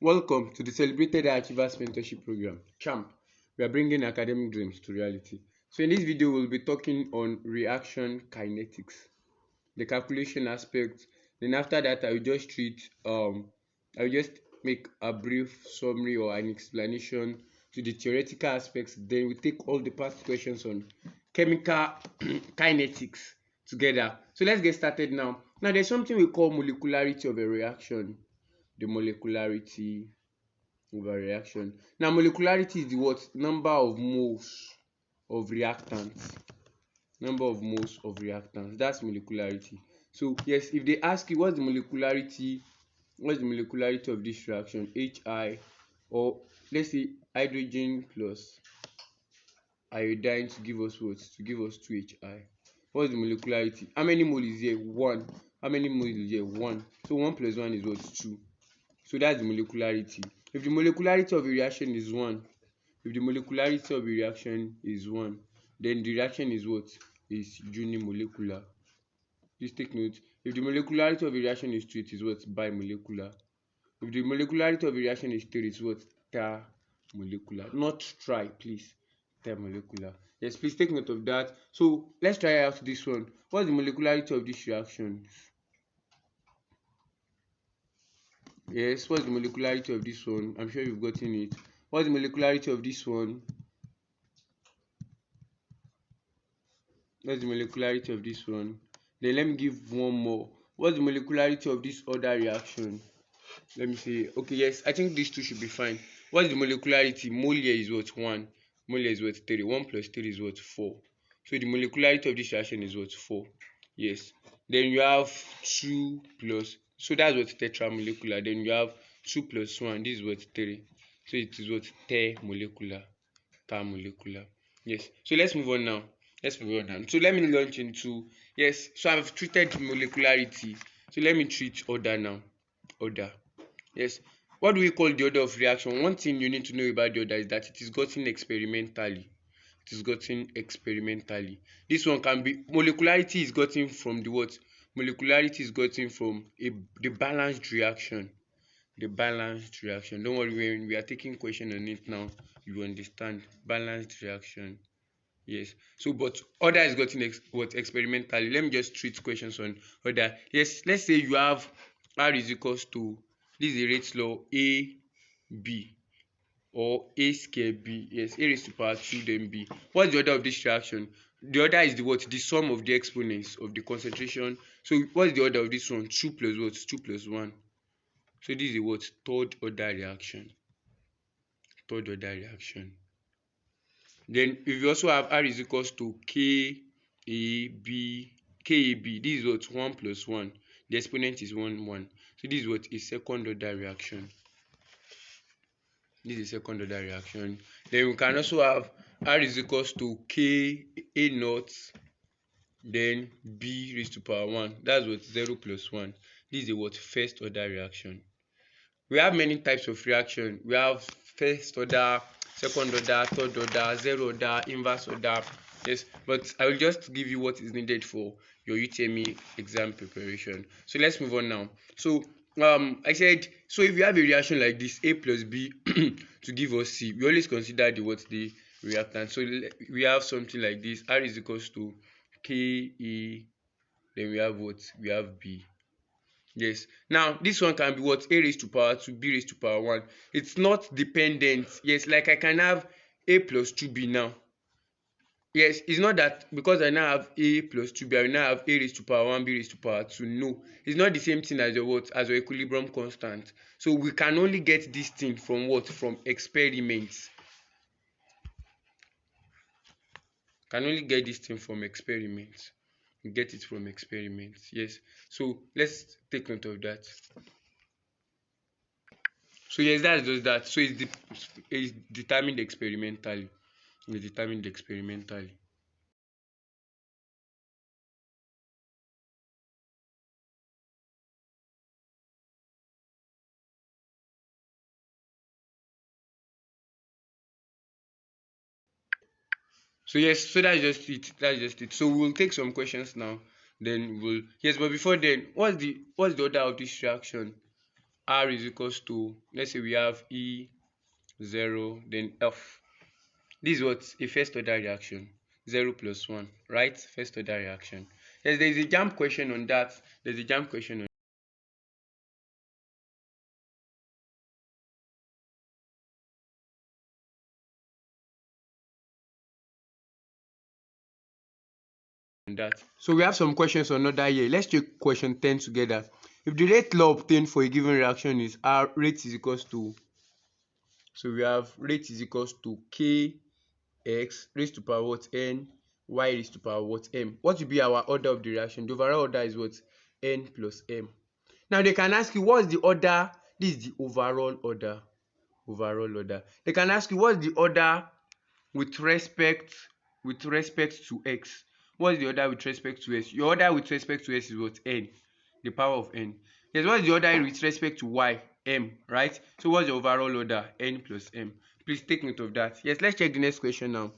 Welcome to the celebrated High Achievers Mentorship Program, CHAMP. We are bringing academic dreams to reality. So in this video, we'll be talking on reaction kinetics, the calculation aspect. Then after that, I will just make a brief summary or an explanation to the theoretical aspects. Then we take all the past questions on chemical kinetics together. So let's get started now. Now there's something we call molecularity of a reaction. The molecularity of a reaction. Now molecularity is the what? Number of moles of reactants. Number of moles of reactants. That's molecularity. So yes, if they ask you what's the molecularity of this reaction, Hi, or let's say hydrogen plus iodine to give us what? To give us 2Hi. What's the molecularity? How many moles is here? 1. How many moles is here? 1. So 1 plus 1 is what? 2. So that's the molecularity. If the molecularity of a reaction is 1, then the reaction is what? Is unimolecular. Please take note. If the molecularity of a reaction is 2, it is what? Bimolecular. If the molecularity of a reaction is 3, it's what? Termolecular. Not tri, please. Termolecular. Yes, please take note of that. So let's try out this one. What's the molecularity of this reaction? Yes, what's the molecularity of this one? I'm sure you've gotten it. What's the molecularity of this one? What's the molecularity of this one? Then let me give one more. What's the molecularity of this other reaction? Let me see. Okay, yes, I think these two should be fine. What's the molecularity? Mole here is what? 1. Mole here is what? 3. 1 plus 3 is what? 4. So the molecularity of this reaction is what? 4. Yes. Then you have 2 plus. So that's what? Tetramolecular. Then you have 2 plus 1. This is what? 3. So it is what? Termolecular. Termolecular. Yes. So let's move on now. So let me launch into, yes, so I've treated molecularity. So let me treat order now. Order. Yes. What do we call the order of reaction? One thing you need to know about the order is that it is gotten experimentally. This one can be, molecularity is gotten from the what? Molecularity is gotten from the balanced reaction. Don't worry, when we are taking question on it now, you understand. Balanced reaction. Yes. So, but order is gotten experimentally. Let me just treat questions on order. Yes. Let's say you have R is equals to, this is a rate law, A B, or A square B. Yes, A raised to power 2 then B. What's the order of this reaction? The order is the what? The sum of the exponents of the concentration. So what's the order of this one? 2 plus what? 2 plus 1. So this is a what? Third order reaction. Then if you also have R is equals to KAB, this is what? 1 plus 1. The exponent is 1, 1. So this is what? A second order reaction. Then we can also have R is equals to K A naught, then B raised to power 1. That's what? 0 plus 1. This is a what? First order reaction. We have many types of reaction. We have first order, second order, third order, zero order, inverse order. Yes, but I will just give you what is needed for your UTME exam preparation. So let's move on now. So I said, so if you have a reaction like this, A plus B to give us C, we always consider the reactant. So we have something like this. R is equals to KE, then we have what? We have B. Yes. Now this one can be what? A raised to power 2, B raised to power 1. It's not dependent. Yes, like I can have A plus 2B now. Yes, it's not that because I now have A plus 2B, I will now have A raised to power 1, B raised to power 2. No, it's not the same thing as your what? As your equilibrium constant. So we can only get this thing from what? From experiments. Can only get this thing from experiments. We get it from experiments. Yes. So let's take note of that. So yes, that's just that. So it's determined experimentally. So yes, so that's just it. So we'll take some questions now. Then we'll, yes, but before then, what's the order of this reaction? R is equals to, let's say we have E0, then F. This is what a first order reaction. 0 plus 1, right? First order reaction. Yes, there is a jump question on that. There's a jump question on that. So we have some questions on order here. Let's check question 10 together. If the rate law obtained for a given reaction is R, rate is equals to, so we have rate is equals to Kx raised to power what? N, y raised to power what? M. What will be our order of the reaction? The overall order is what? N plus M. Now they can ask you what's the order. This is the overall order. Overall order. They can ask you what's the order with respect to x. What's the order with respect to s? Your order with respect to s is what? N, the power of n. Yes, what's the order with respect to y? M, right? So what's the overall order? N plus m. Please take note of that. Yes, let's check the next question now.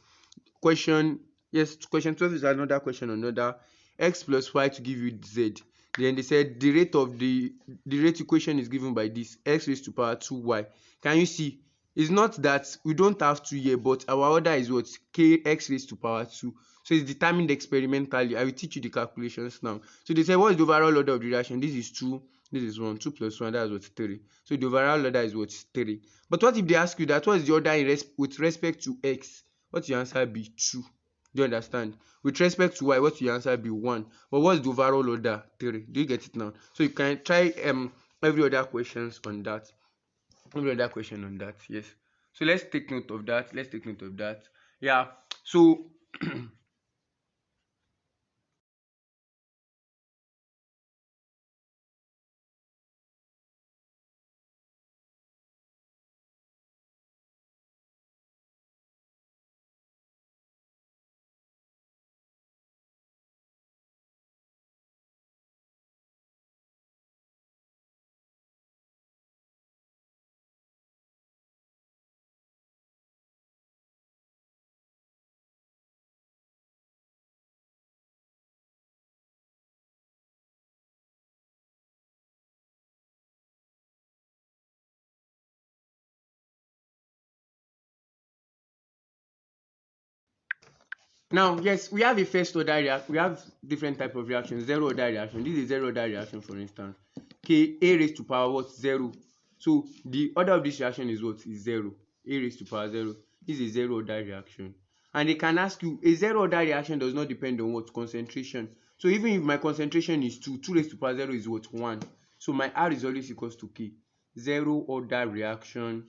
Question 12 is another question on order. X plus y to give you z. Then they said the rate of the rate equation is given by this, x raised to power 2y. Can you see? It's not that we don't have 2 here, but our order is what? Kx raised to power 2. So it's determined experimentally. I will teach you the calculations now. So they say what is the overall order of the reaction? This is 2, this is 1, 2 plus 1, that's what? 3. So the overall order is what? 3. But what if they ask you that what is the order with respect to x? What's your answer be? 2. Do you understand? With respect to y, what's your answer be? 1. But what's the overall order? 3. Do you get it now? So you can try every other questions on that. Every other question on that. Yes. So let's take note of that. Let's take note of that. Yeah. So now, yes, we have a first order reaction. We have different type of reactions. Zero order reaction. This is a zero order reaction, for instance. K, A raised to power what? 0. So the order of this reaction is what? Is 0. A raised to power 0. This is a zero order reaction. And they can ask you, a zero order reaction does not depend on what? Concentration. So even if my concentration is 2, 2 raised to power 0 is what? 1. So my R is always equals to K. Zero order reaction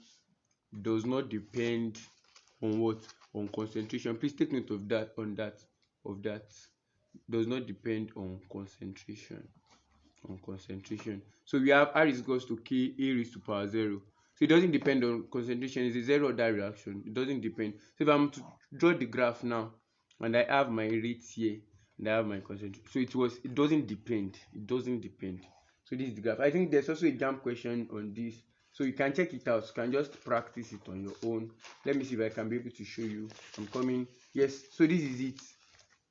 does not depend on what? On concentration. Please take note of that, does not depend on concentration. So we have R is equals to K, A raised to power 0. So it doesn't depend on concentration. It's a zero order reaction. It doesn't depend. So if I'm to draw the graph now, and I have my rate here, and I have my concentration, so it doesn't depend. So this is the graph. I think there's also a jump question on this, so you can check it out. You can just practice it on your own. Let me see if I can be able to show you. I'm coming. Yes, so this is it.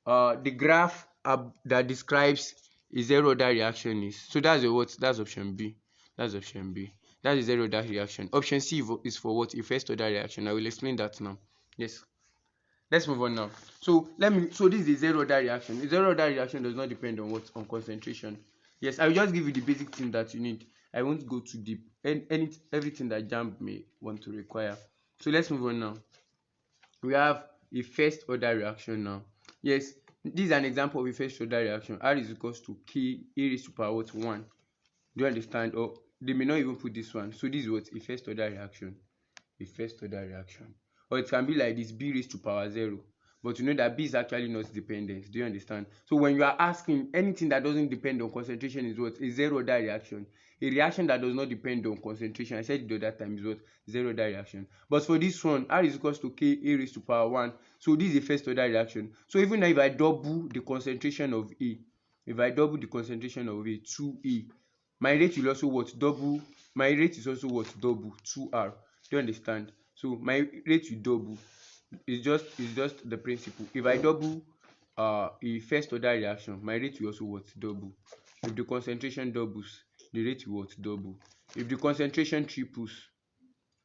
The graph that describes a zero order reaction is, so that's what? That's option B. That's a zero order reaction. Option C is for what? A first order reaction. I will explain that now. Yes. Let's move on now. So this is a zero order reaction. A zero order reaction does not depend on what? On concentration. Yes, I will just give you the basic thing that you need. I won't go too deep. Everything that JAMB may want to require. So let's move on now. We have a first order reaction now. Yes, this is an example of a first order reaction. R is equals to K, A raised to power what? 1. Do you understand? Or they may not even put this one. So this is what? A first order reaction. Or it can be like this, B raised to power 0. But you know that B is actually not dependent. Do you understand? So when you are asking, anything that doesn't depend on concentration is what? A zero order reaction. A reaction that does not depend on concentration, I said it the other time, is what? Zero order reaction. But for this one, R is equals to K, A raised to power 1. So this is a first order reaction. So even if I double the concentration of A, 2A, my rate will also what? Double. My rate is also what? Double, 2R. Do you understand? So my rate will double. It's just the principle. If I double a first order reaction, my rate will also what? Double. If the concentration doubles, the rate will what? Double. If the concentration triples,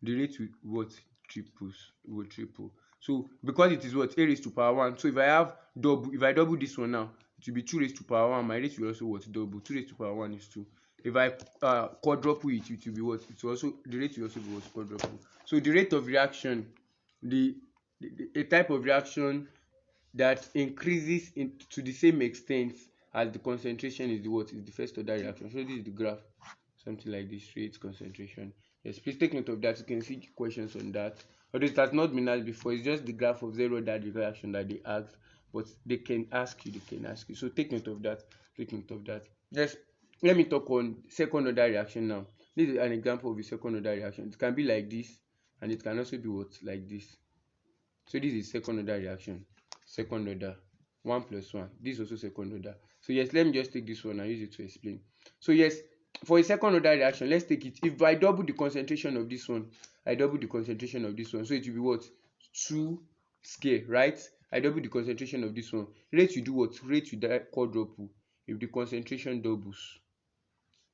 the rate will triple. So because it is what, a raised to power 1, so if I double this one now, it will be 2 raised to power 1. My rate will also what, double. 2 raised to power 1 is 2. If I quadruple it, it will be what, it will also, the rate will also be what, quadruple. So the rate of reaction, the, a type of reaction that increases to the same extent as the concentration is the what, is the first order reaction. So this is the graph, something like this, rate, concentration. Yes, please take note of that. You can see questions on that. Although it has not been asked before, it's just the graph of zero order reaction that they asked, but they can ask you. So take note of that. Take note of that. Yes, let me talk on second order reaction now. This is an example of a second order reaction. It can be like this, and it can also be what, like this. So this is second order reaction. Second order, 1 plus 1. This is also second order. So yes, let me just take this one and use it to explain. So yes, for a second order reaction, let's take it. If I double the concentration of this one, I double the concentration of this one. So it will be what? 2 scale, right? I double the concentration of this one. Rate will do what? Rate will quadruple. If the concentration doubles,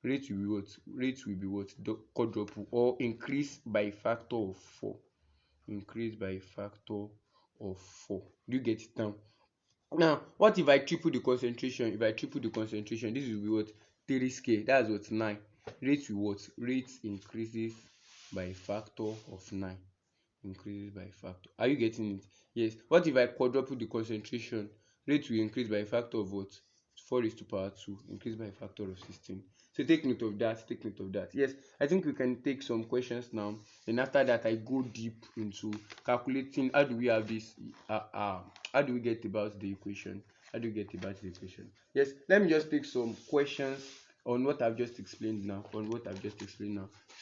rate will be what? Rate will be what? Quadruple, or increase by a factor of 4. Increase by a factor of 4. Do you get it now? Now, what if I triple the concentration? If I triple the concentration, this will be what? 3k. That's what? 9. Rate will what? Rate increases by a factor of 9. Increases by a factor. Are you getting it? Yes. What if I quadruple the concentration? Rate will increase by a factor of what? 4 raised to power 2. Increase by a factor of 16. So take note of that. Take note of that. Yes, I think we can take some questions now. And after that, I go deep into calculating how do we have this. How do we get about the equation? How do we get about the equation? Yes, let me just take some questions on what I've just explained now.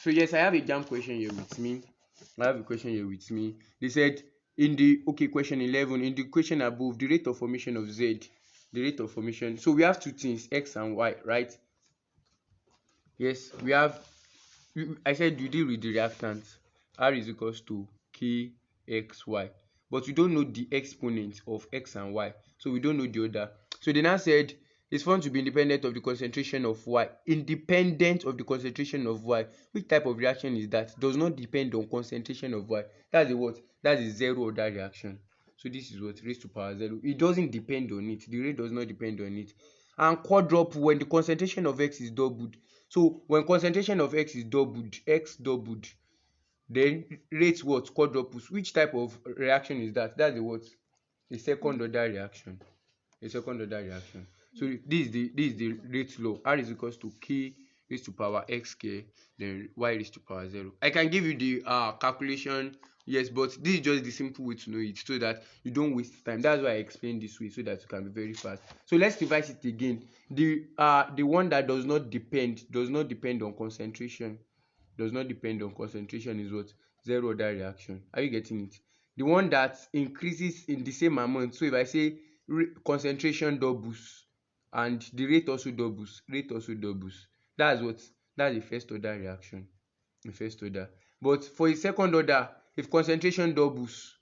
So yes, I have a jam question here with me. They said in the question 11, in the question above, the rate of formation of Z, the rate of formation. So we have two things, X and Y, right? Yes, we have. I said you deal with the reactant. R is equals to KXY, but we don't know the exponent of X and Y, so we don't know the order. So they now said it's found to be independent of the concentration of Y. Independent of the concentration of Y. Which type of reaction is that? Does not depend on concentration of Y. That's a what? That's a zero order reaction. So this is what? Raised to power 0. It doesn't depend on it. The rate does not depend on it. And quadruple when the concentration of X is doubled. So when concentration of X is doubled, X doubled, then rate what? Quadruples. Which type of reaction is that? That's a what? A second order reaction. A second order reaction. So this is the rate law. R is equals to K raised to power xk, then Y raised to power 0. I can give you the calculation, yes, but this is just the simple way to know it so that you don't waste time. That's why I explained this way, so that you can be very fast. So let's revise it again. The one that does not depend on concentration, is what? Zero order reaction. Are you getting it? The one that increases in the same amount. So if I say concentration doubles and the rate also doubles, that's what? That's the first order reaction. The first order. But for a second order, if concentration doubles,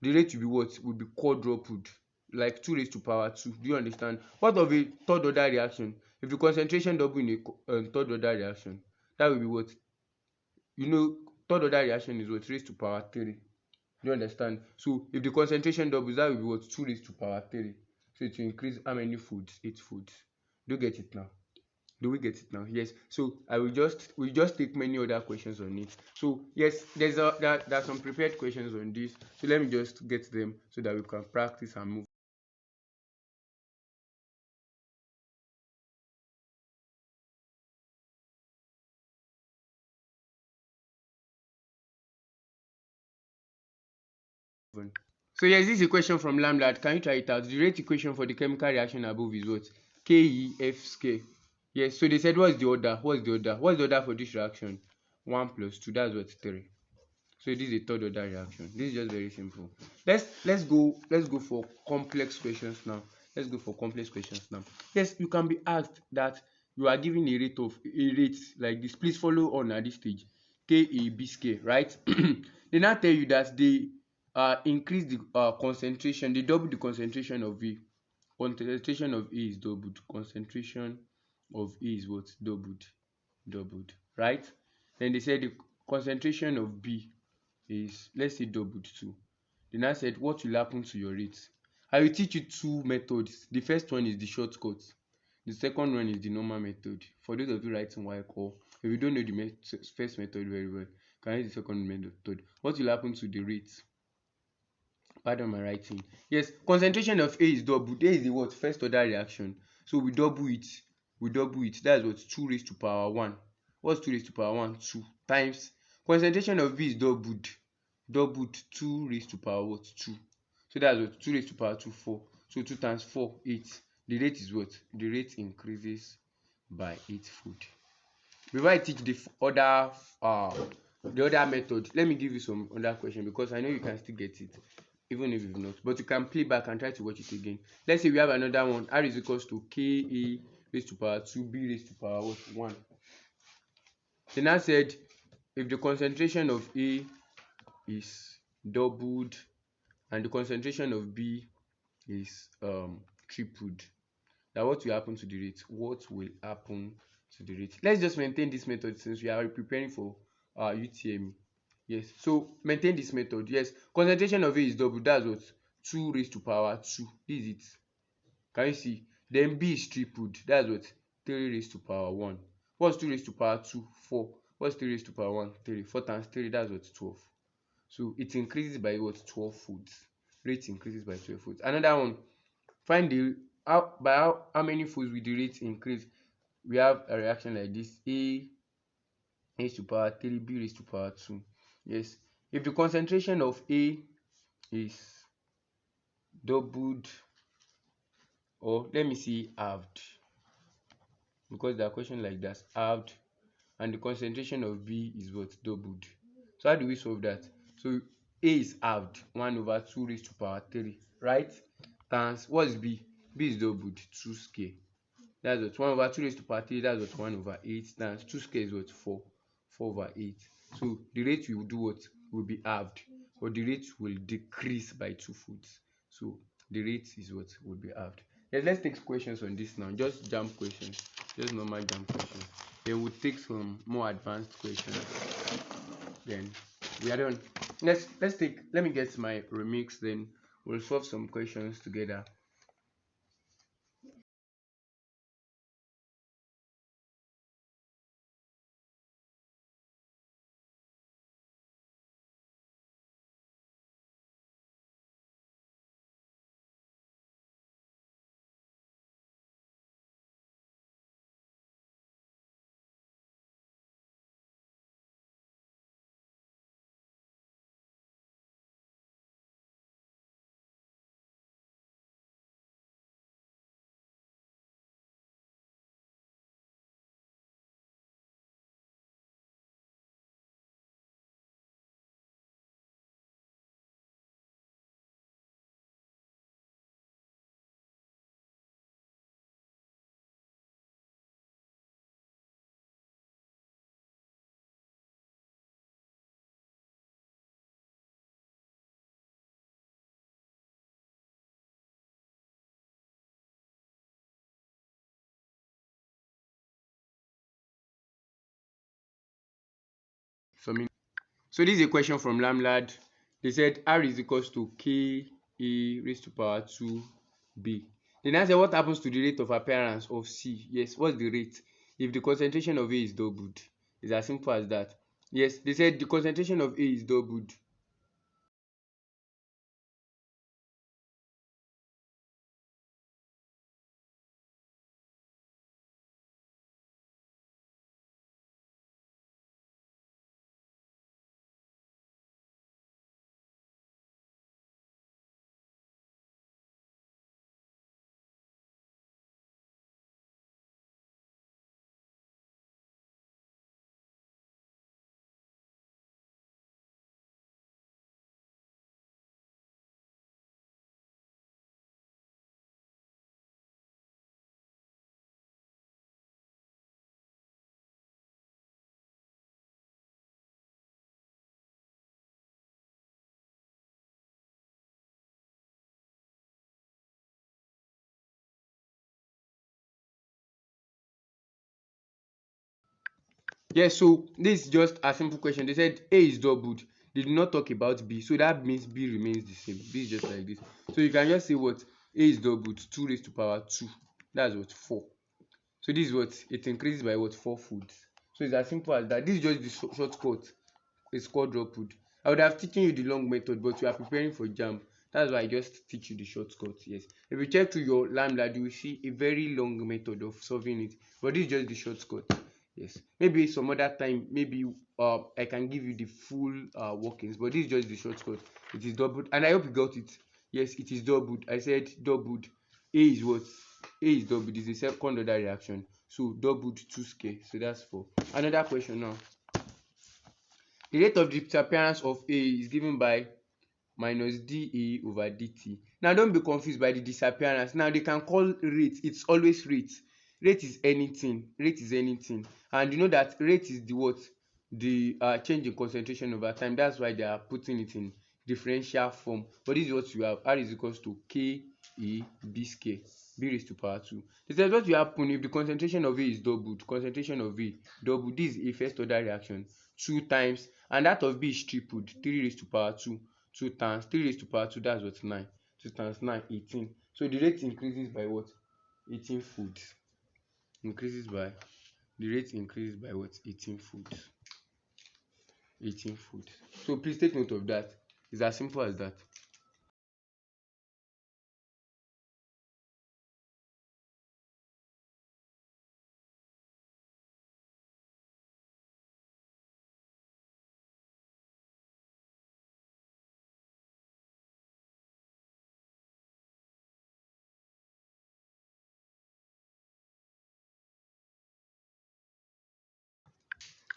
the rate will be what? Will be quadrupled, like 2 raised to power 2. Do you understand? What of a third order reaction? If the concentration double in a third order reaction, that will be what? Third order reaction is what? Raised to power 3. Do you understand? So if the concentration doubles, that will be what? 2 raised to power 3. So it will increase how many folds? 8 folds. Do you get it now? Do we get it now? Yes. So we'll just take many other questions on it. So yes, there are some prepared questions on this. So let me just get them so that we can practice and move. So yes, this is a question from Lamlad. Can you try it out? The rate equation for the chemical reaction above is what? KEFK. Yes, so they said what's the order? What's the order for this reaction? 1 plus 2, that's what? 3. So this is a third order reaction. This is just very simple. Let's go for complex questions now. Yes, you can be asked that you are given a rate like this. Please follow on at this stage. KABK, right? They now tell you that they increase the concentration, they double the concentration of A. Concentration of A is doubled. Concentration of A is what? Doubled. right? Then they said the concentration of B is, let's say, doubled too. They now said what will happen to your rate. I will teach you two methods. The first one is the shortcut. The second one is the normal method. For those of you writing WIC, or if you don't know the first method very well, can use the second method. What will happen to the rate? Pardon my writing. Yes, concentration of A is doubled. A is the what? First order reaction. So we double it. We double it. That's what? 2 raised to power 1. What's 2 raised to power 1? 2 times. Concentration of B is doubled. Doubled 2 raised to power what? 2. So that's what? 2 raised to power 2, 4. So 2 times 4, 8. The rate is what? The rate increases by 8-fold. Before I teach the other method, let me give you some other question because I know you can still get it even if you've not, but you can play back and try to watch it again. Let's say we have another one. R is equals to Ka raised to power 2, B raised to power what? 1. They now said if the concentration of A is doubled and the concentration of B is tripled, now what will happen to the rate? What will happen to the rate? Let's just maintain this method since we are preparing for UTME. Yes, so maintain this method. Yes, concentration of A is double. That's what? 2 raised to power 2. This is it. Can you see? Then B is tripled. That's what? 3 raised to power 1. What's 2 raised to power 2? 4. What's 3 raised to power 1? 3. 4 times 3, that's what? 12. So it increases by what? 12 folds. Rate increases by 12 folds. Another one. Find the how many folds will the rate increase? We have a reaction like this: A raised to power 3, B raised to power 2. Yes, if the concentration of A is doubled, or let me see halved, because there are questions like that, halved, and the concentration of B is what? Doubled. So how do we solve that? So A is halved, 1 over 2 raised to power 3, right? Times what is B? B is doubled, 2 square. That's what? 1 over 2 raised to power 3, that's what? 1 over 8 times 2 square is what? 4. 4 over 8. So the rate will do what? Will be halved, or the rate will decrease by 2 folds. So the rate is what? Will be halved. Yes, let's take questions on this now. Just jump questions, just normal jump questions. Then we'll take some more advanced questions. Then we are done. Let me get my remix, then we'll solve some questions together. So this is a question from Lamlad. They said R is equals to K A raised to power 2B. Then I said what happens to the rate of appearance of C? Yes, what's the rate if the concentration of A is doubled? It's as simple as that. Yes, they said the concentration of A is doubled. Yes, so this is just a simple question. They said A is doubled. They did not talk about B, so that means B remains the same. B is just like this. So you can just say what A is doubled, 2 raised to power 2. That's what 4. So this is what it increases by what 4 foods. So it's as simple as that. This is just the shortcut. It's quadrupled. I would have teaching you the long method, but you are preparing for JAMB. That's why I just teach you the shortcut. Yes. If you check through your LAMDA, you will see a very long method of solving it. But this is just the shortcut. Yes. Maybe some other time, maybe I can give you the full workings, but this is just the shortcut. It is doubled, and I hope you got it. Yes, it is doubled. I said doubled. A is what? A is doubled. It's the second order reaction. So doubled 2 square. So that's 4. Another question now. The rate of disappearance of A is given by minus dA over dt. Now don't be confused by the disappearance. Now they can call rate, it's always rate. Rate is anything. Rate is anything. And you know that rate is the what? The change in concentration over time. That's why they are putting it in differential form. But this is what you have. R is equals to K A B square. B raised to power 2. This is what will happen if the concentration of A is doubled. Concentration of A doubled. This is a first order reaction. 2 times. And that of B is tripled. 3 raised to power 2. 2 times 3 raised to power 2, that's what 9. 2 times 9, 18. So the rate increases by what? 18 foods. Increases by the rate increases by what? 18 foods. 18 foods. So please take note of that. It's as simple as that.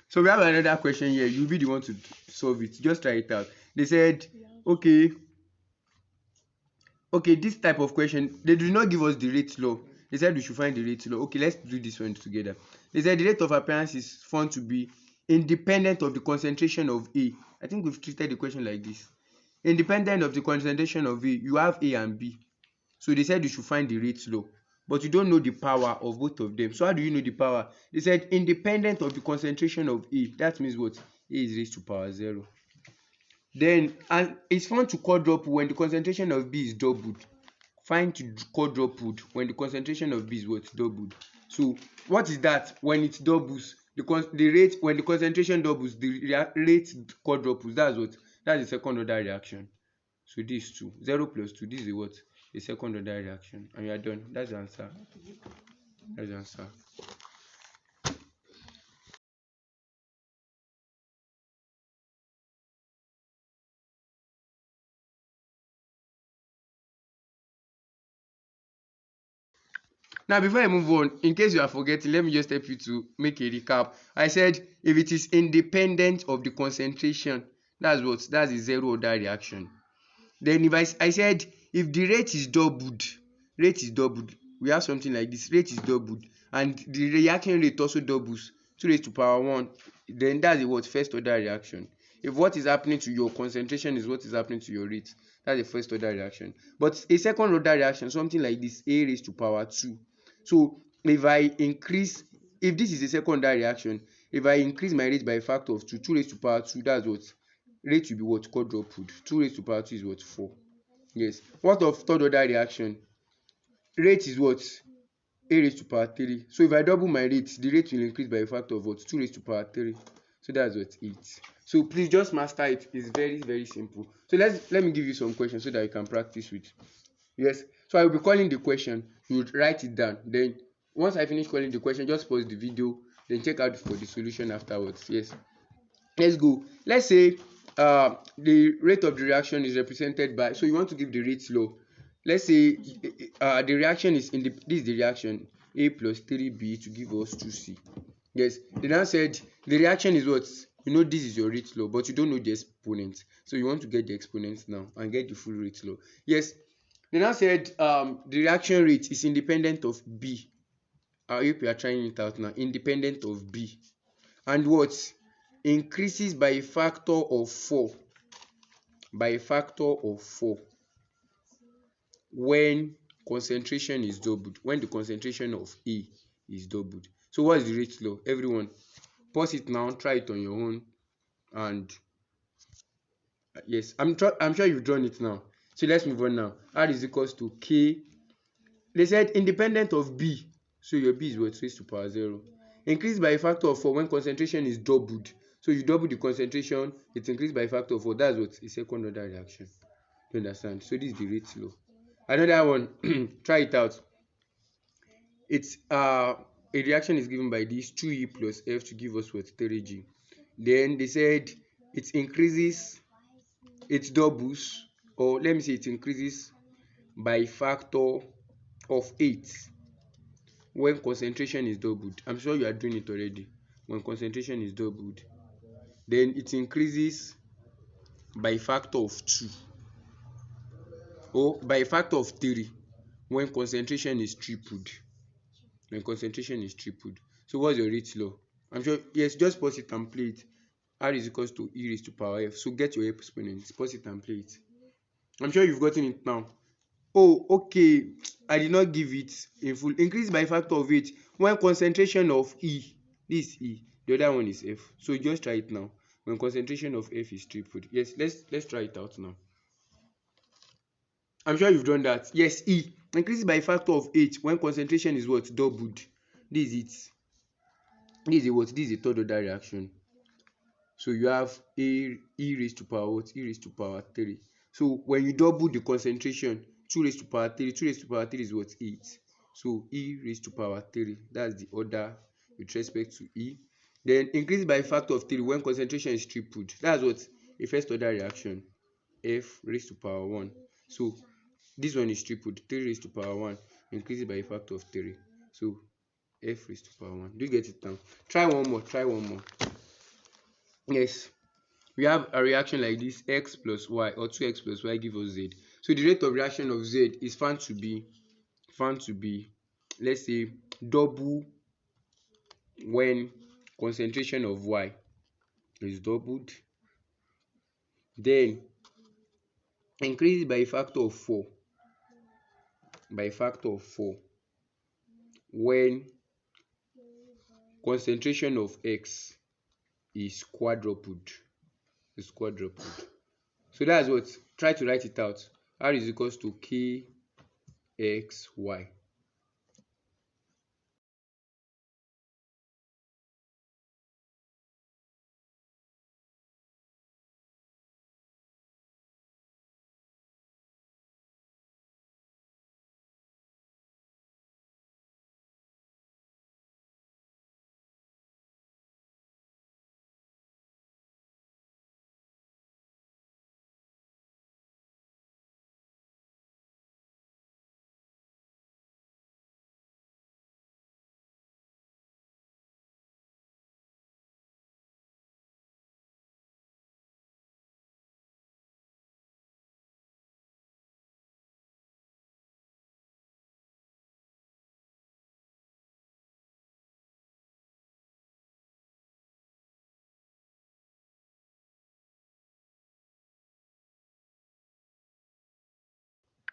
So we have another question here. You'll be the one to solve it. Just try it out. They said, okay, this type of question, they do not give us the rate law. They said we should find the rate law. Okay, let's do this one together. They said the rate of appearance is found to be independent of the concentration of A. I think we've treated the question like this. Independent of the concentration of A, you have A and B. So they said you should find the rate law, but you don't know the power of both of them. So how do you know the power? They said independent of the concentration of A. That means what? A is raised to power 0. Then, and it's found to quadruple when the concentration of B is doubled. Find to quadrupled when the concentration of B is what? Doubled. So what is that? When it doubles, the rate, when the concentration doubles, the rate quadruples. That's what? That's the second order reaction. So this 2, 0 plus 2, this is what? The second order reaction. And you are done. That's the answer. That's the answer. Now, before I move on, in case you are forgetting, let me just help you to make a recap. I said if it is independent of the concentration, that's what? That's the zero order reaction. Then if I said if the rate is doubled, we have something like this. Rate is doubled, and the reaction rate also doubles, 2 raised to power 1. Then that's the what? First order reaction. If what is happening to your concentration is what is happening to your rate, that's the first order reaction. But a second order reaction, something like this, A raised to power 2. So if this is a second order reaction, if I increase my rate by a factor of 2, 2 raised to power 2, that's what? Rate will be what? Quadrupled. 2 raised to power 2 is what? 4. Yes. What of third order reaction? Rate is what? A raised to power 3. So if I double my rate, the rate will increase by a factor of what? 2 raised to power 3. So that's what? 8. So please just master it. It's very, very simple. So let me give you some questions so that you can practice with. Yes. So I will be calling the question. You would write it down. Then once I finish calling the question, just pause the video. Then check out for the solution afterwards. Yes. Let's go. Let's say the rate of the reaction is represented by, so you want to give the rate law. Let's say the reaction is this is the reaction A plus 3B to give us 2C. Yes, they now said the reaction is what? You know this is your rate law, but you don't know the exponent. So you want to get the exponent now and get the full rate law. Yes, they now said the reaction rate is independent of B. I hope you are trying it out now. Independent of B. And what? Increases by a factor of 4 when concentration is doubled, when the concentration of A is doubled. So what is the rate law? Everyone, Pause it now, try it on your own, and yes, I'm sure you've drawn it now. So let's move on now. R is equals to K. They said independent of B. So your B is what? Raised to power 0. Increased by a factor of 4 when concentration is doubled. So you double the concentration, it's increased by a factor of 4. That's what a second order reaction. You understand? So this is the rate law. Another one, try it out. It's a reaction is given by this 2E plus F to give us what? 3G. Then they said it increases, it doubles, or let me say it increases by factor of 8 when concentration is doubled. I'm sure you are doing it already. When concentration is doubled, then it increases by factor of 2 or by factor of 3 when concentration is tripled. When concentration is tripled. So what's your rate law? I'm sure, yes, just pause it and play it. R is equals to E raised to power F. So get your exponents, pause it and play it. I'm sure you've gotten it now. Oh, okay. I did not give it in full. Increase by factor of 8 when concentration of E, this E, the other one is F. So just try it now. When concentration of F is tripled. Yes, let's try it out now. I'm sure you've done that. Yes, E increases by factor of 8 when concentration is what? Doubled. This is it. This is a what? This is a third order reaction. So you have E raised to power what? E raised to power 3. So when you double the concentration, 2 raised to power 3, 2 raised to power 3 is what? 8. So E raised to power 3, that's the order with respect to E. Then increase by factor of 3 when concentration is tripled. That's what? A first order reaction. F raised to power 1. So this one is tripled. 3 raised to power 1 increases by a factor of 3. So F raised to power 1. Do you get it now? Try one more. Try one more. Yes. We have a reaction like this, x plus y or 2x plus y give us z. So the rate of reaction of z is found to be, let's say, double when concentration of y is doubled, then increase by a factor of 4 when concentration of x is quadrupled. So that's what, try to write it out. R is equals to kxy.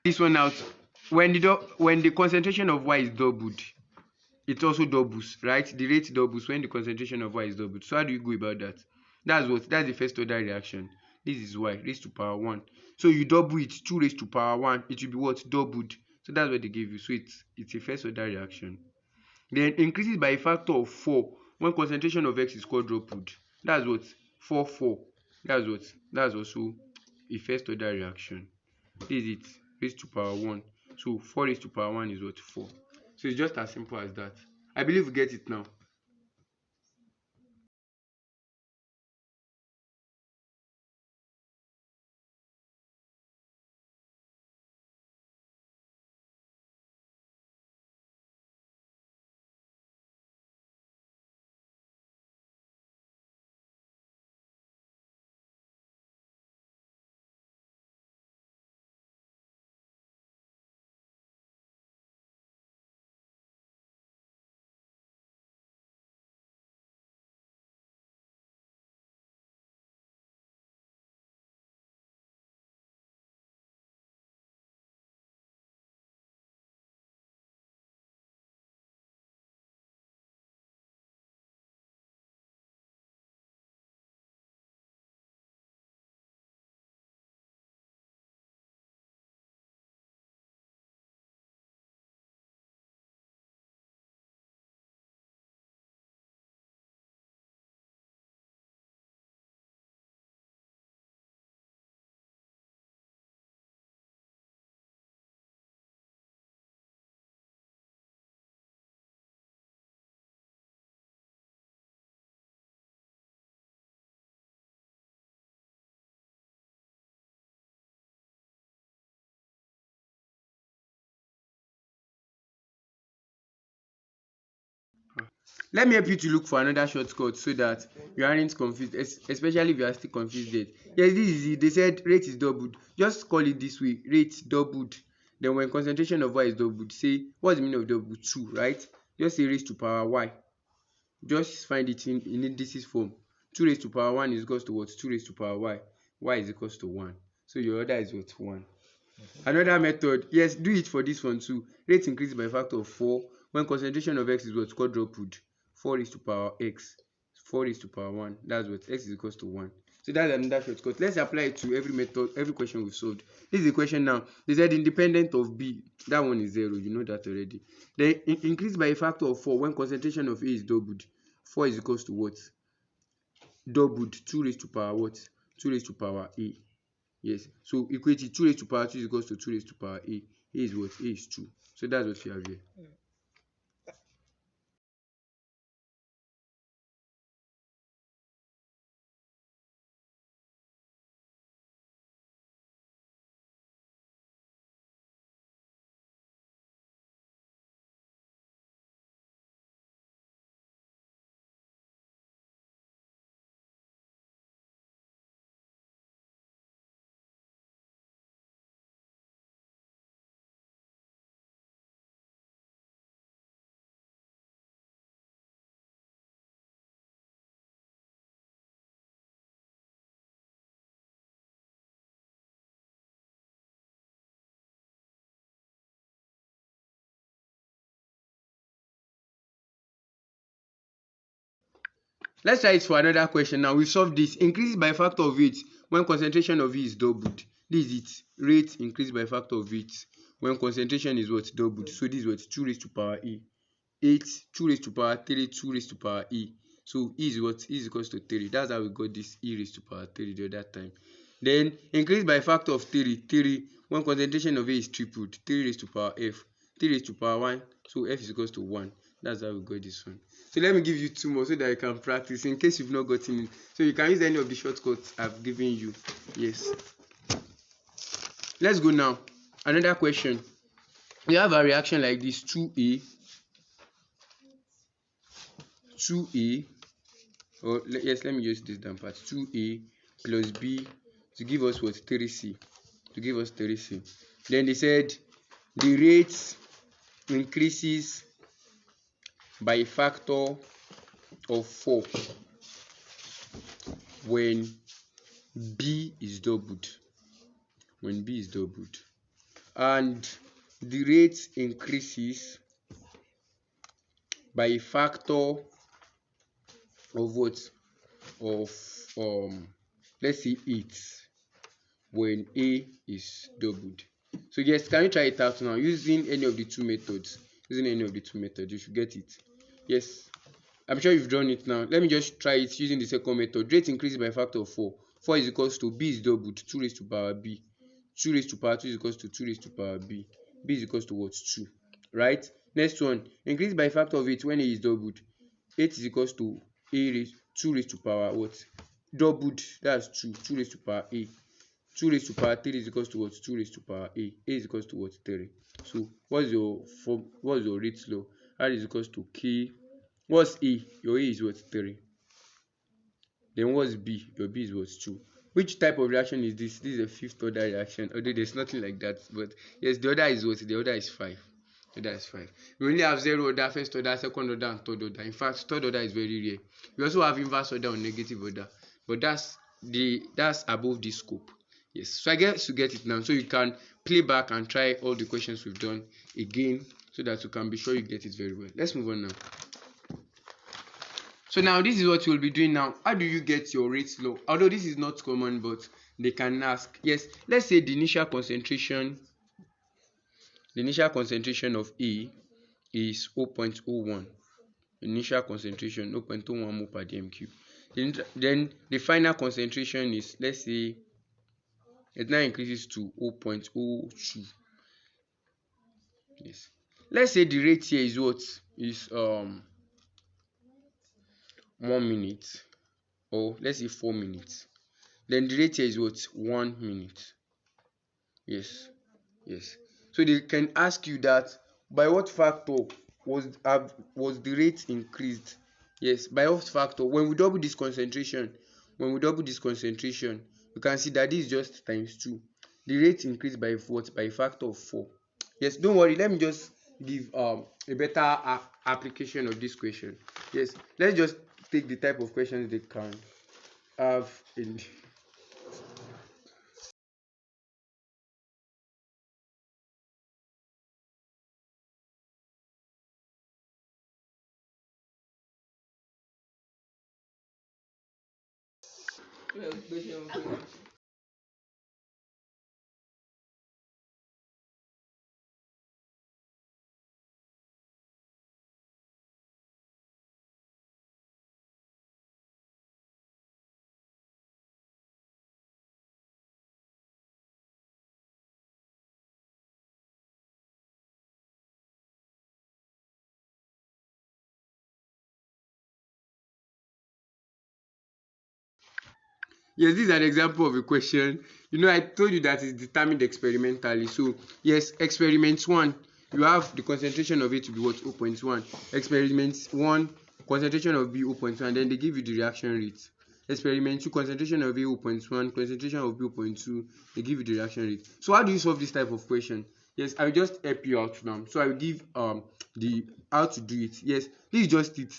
This one out. When the concentration of y is doubled, it also doubles, right? The rate doubles when the concentration of y is doubled. So how do you go about that? That's the first order reaction. This is y raised to power 1. So you double it, 2 raised to power 1, it will be what? Doubled. So that's what they gave you. So it's a first order reaction. Then increases by a factor of 4 when concentration of x is quadrupled. That's what? 4 4. That's also a first order reaction. This is it, raised to power 1. So 4 raised to power 1 is what? 4. So it's just as simple as that. I believe we get it now. Let me help you to look for another shortcut so that you aren't confused, especially if you are still confused yet. Yes, this is it. They said rate is doubled. Just call it this way: rate doubled. Then when concentration of y is doubled, say what's the meaning of double? 2, right? Just say raised to power y. Just find it in indices form. 2 raised to power 1 is equals to what? 2 raised to power y. Y is equals to 1. So your order is what? 1. Another method, yes, do it for this one too. Rate increased by a factor of 4 when concentration of x is what? Quadrupled. 4 raised to power x. 4 raised to power 1. That's what? X is equals to 1. So that's another shortcut. Let's apply it to every method, every question we've solved. This is the question now. They said independent of b. That one is 0. You know that already. Then increased by a factor of 4 when concentration of a is doubled. 4 is equals to what? Doubled. 2 raised to power what? 2 raised to power a. Yes. So equate it. 2 raised to power 2 is equals to 2 raised to power a. A is what? A is 2. So that's what you have here. Let's try it for another question. Now we solve this. Increase by a factor of 8 when concentration of E is doubled. This is it. Rate increased by a factor of 8 when concentration is what? Doubled. So this is what? 2 raised to power E. 8, 2 raised to power 3, 2 raised to power E. So E is what? E is equals to 3. That's how we got this E raised to power 3 the other time. Then increase by a factor of 3 when concentration of A is tripled. 3 raised to power F. 3 raised to power 1. So F is equals to 1. That's how we got this one. So let me give you 2 more so that you can practice in case you've not gotten it. So you can use any of the shortcuts I've given you. Yes. Let's go now. Another question. We have a reaction like this: 2A, or yes, let me use this down part. 2A plus B to give us what? 3C. To give us 3C. Then they said the rate increases by a factor of 4 when B is doubled. When B is doubled. And the rate increases by a factor of what? Of let's say 8 when A is doubled. So yes, can you try it out now using any of the two methods? Using any of the two methods, you should get it. Yes, I'm sure you've done it now. Let me just try it using the second method. Rate increases by a factor of 4. 4 is equals to B is doubled, 2 raised to power B. 2 raised to power 2 is equals to 2 raised to power B. B is equals to what? 2. Right? Next one. Increase by a factor of 8 when A is doubled. 8 is equals to A raised 2 raised to power what? Doubled. That's 2. 2 raised to power A. 2 raised to power 3 is equals to what? 2 raised to power A. A is equals to what? 3. So what's your rate law? R is equals to K. What's A? Your A is what? 3. Then what's B? Your B is what? 2. Which type of reaction is this? This is a fifth order reaction. Although there's nothing like that. But yes, the order is what? The order is 5. The order is 5. We only have 0 order, first order, second order, and third order. In fact, third order is very rare. We also have inverse order or negative order. But that's above this scope. Yes. So I guess you get it now. So you can play back and try all the questions we've done again so that you can be sure you get it very well. Let's move on now. So now this is what you'll be doing now. How do you get your rate law? Although this is not common, but they can ask. Yes, let's say the initial concentration of A is 0.01. Initial concentration 0.01 mole per dm cube. Then the final concentration is, let's say, it now increases to 0.02. Yes. Let's say the rate here is what? Is 1 minute, or let's say 4 minutes. Then the rate here is what? 1 minute. Yes. So they can ask you that by what factor was the rate increased Yes, by what factor? When we double this concentration, you can see that this is just times 2. The rate increased by what? By a factor of 4. Yes, don't worry, let me just give a better application of this question. Yes, let's just take the type of questions they can have in. Yes, this is an example of a question. I told you that it's determined experimentally. So, yes, experiment 1, you have the concentration of A to be what? 0.1. Experiment 1, concentration of B 0.1, then they give you the reaction rate. Experiment 2, concentration of A 0.1, concentration of B 0.2, they give you the reaction rate. So, how do you solve this type of question? Yes, I will just help you out now. So, I will give the how to do it. Yes, this is just it.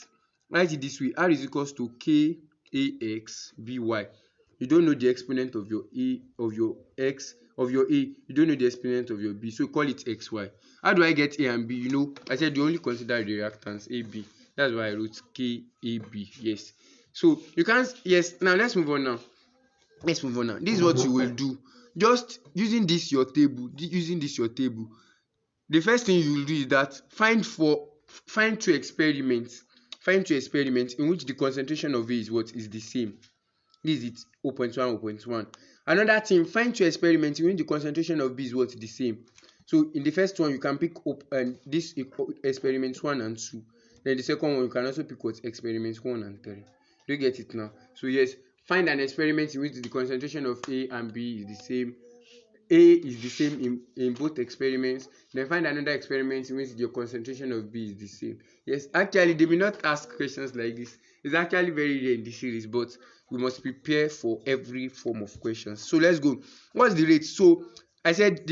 Write it this way: R is equals to K AX BY. You don't know the exponent of your A. You don't know the exponent of your B, so call it XY. How do I get A and B? I said you only consider the reactants AB. That's why I wrote KAB. Yes. So you can't. Yes. Now let's move on now. This is what you will do. Just using this your table. The first thing you will do is that find two experiments. In which the concentration of A is the same. This is it, 0.1, 0.1. Another thing, find two experiments in which the concentration of B is the same. So in the first one, you can pick up this experiments 1 and 2. Then the second one, you can also pick what? Experiments 1 and 3. Do you get it now? So yes, find an experiment in which the concentration of A and B is the same. A is the same in both experiments. Then find another experiment in which your concentration of B is the same. Yes, actually they may not ask questions like this. It's actually very rare in this series, but we must prepare for every form of questions. So let's go. What's the rate? So I said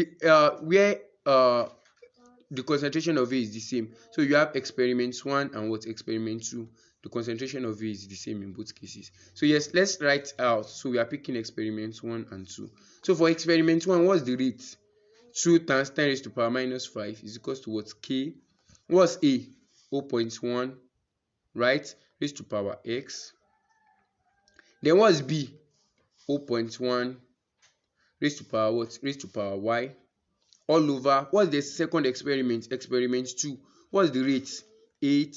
where the concentration of A is the same. So you have experiment 1 and what? Experiment 2. The concentration of A is the same in both cases. So yes, let's write out. So we are picking experiments 1 and 2. So for experiment 1, what's the rate? 2 times 10 raised to power minus 5 is equals to what? K. What's A? 0.1, right? Raised to power x. Then what's B? 0.1 raised to power what? Raised to power y. All over. What's the second experiment? Experiment 2. What's the rate? 8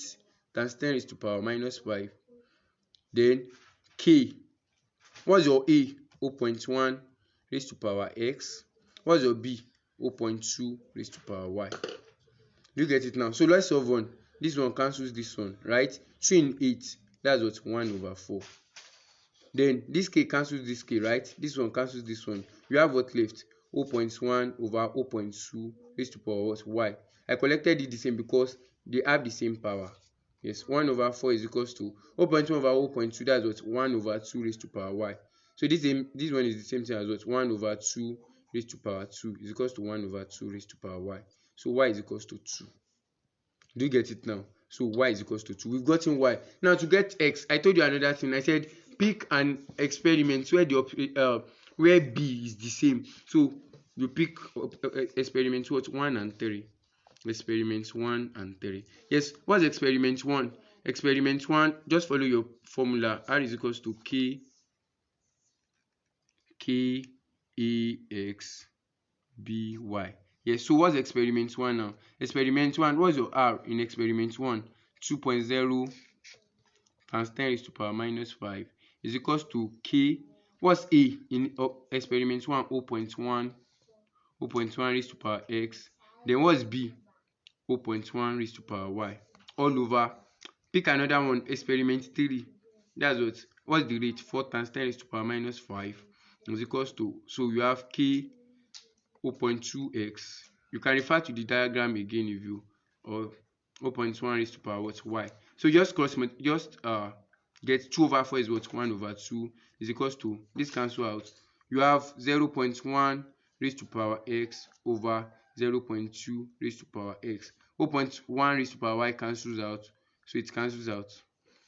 times 10 raised to power minus 5. Then K. What's your A? 0.1 raised to power x. What's your B? 0.2 raised to power y. Do you get it now? So let's solve one. This one cancels this one, right? 2 in 8. That's what? 1 over 4. Then this K cancels this K, right? This one cancels this one. You have what left? 0.1 over 0.2 raised to power what? Y. I collected it the same because they have the same power. Yes, 1 over 4 is equals to 0.1 over 0.2. That's what? 1 over 2 raised to power y. So this one is the same thing as what? 1 over 2 raised to power 2 is equals to 1 over 2 raised to power y. So y is equals to 2. Do you get it now? So y is equals to 2. We've gotten y. Now to get x, I told you another thing. I said pick an experiment where b is the same. So you pick experiments what? 1 and 3. Experiments 1 and 3. Yes, what's experiment 1? Experiment 1, just follow your formula. R is equals to K by. Yes, so what's experiment 1 now? Experiment 1, what's your R in experiment 1? 2.0 times 10 raised to power minus 5 is equals to K. What's A in experiment 1? 0.1 raised to power x. Then what's B? 0.1 raised to power y. All over. Pick another one. Experiment 3. That's what's the rate? 4 times 10 raised to power minus 5 is equals to, so you have K 0.2x. You can refer to the diagram again if you, or 0.1 raised to power what? Y. So just get 2 over 4 is what? 1 over 2 is equals to, this cancel out. You have 0.1 raised to power x over 0.2 raised to power x. 0.1 raised to power y cancels out, so it cancels out.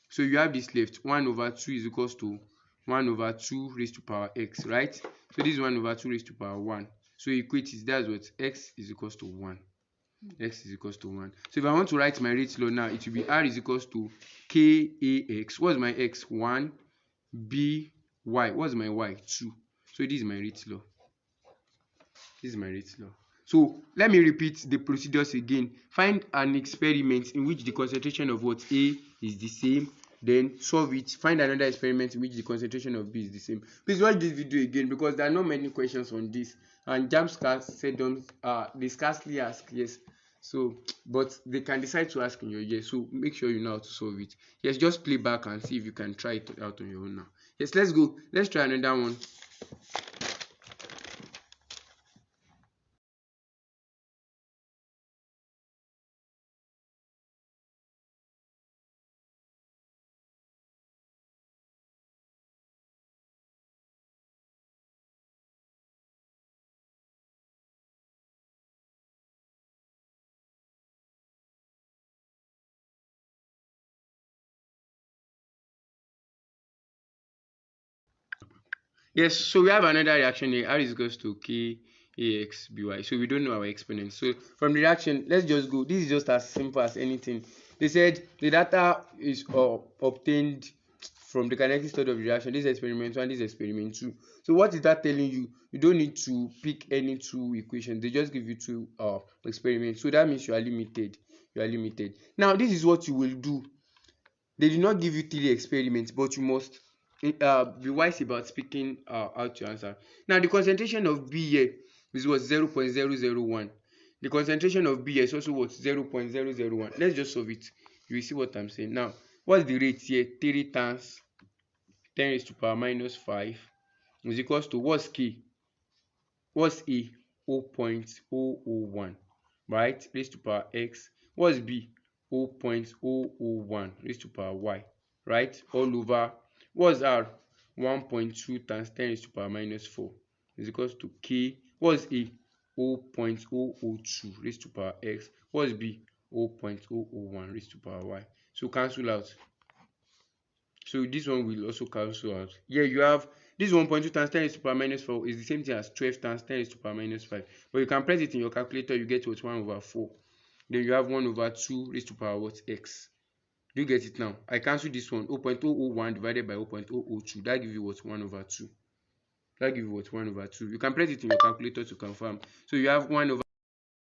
So you have this left, 1 over 2 is equals to 1 over 2 raised to power x, right? So this is 1 over 2 raised to power 1. So equate it, that's what? X is equals to 1. X is equals to 1. So if I want to write my rate law now, it will be R is equals to KAX. What's my X? 1. B, Y. What's my Y? 2. So this is my rate law. This is my rate law. So let me repeat the procedures again. Find an experiment in which the concentration of what? A is the same. Then solve it. Find another experiment in which the concentration of B is the same. Please watch this video again because there are not many questions on this. And JAMB said they scarcely ask, yes. So, but they can decide to ask in your year. So make sure you know how to solve it. Yes, just play back and see if you can try it out on your own now. Yes, let's go. Let's try another one. Yes, so we have another reaction here. R is equals to KAX BY. So we don't know our exponent. So from the reaction, let's just go. This is just as simple as anything. They said the data is obtained from the kinetic study of the reaction. This is experiment 1, this is experiment 2. So what is that telling you? You don't need to pick any 2 equations. They just give you 2 experiments. So that means you are limited. You are limited. Now this is what you will do. They did not give you 3 experiments, but you must be wise about speaking out your answer. Now the concentration of B here is what? 0.001. The concentration of B here is also what? 0.001. Let's just solve it. You will see what I'm saying. Now, what's the rate here? 3 times 10 raised to power minus 5 is equals to, what's K? What's A? 0.001, right? Raised to power x. What's B? 0.001 raised to power y, right? All over. What's R? 1.2 times 10 raised to power minus 4 is equals to K. What's A? 0.002 raised to power x. What's B? 0.001 raised to power y. So cancel out. So this one will also cancel out. Here you have this 1.2 times 10 raised to power minus 4 is the same thing as 12 times 10 raised to power minus 5. But you can press it in your calculator, you get what? 1 over 4. Then you have 1 over 2 raised to power what? X. Do you get it now? I cancel this one. 0.001 divided by 0.002. That gives you what? 1 over 2. That gives you what? 1 over 2. You can press it in your calculator to confirm. So you have 1 over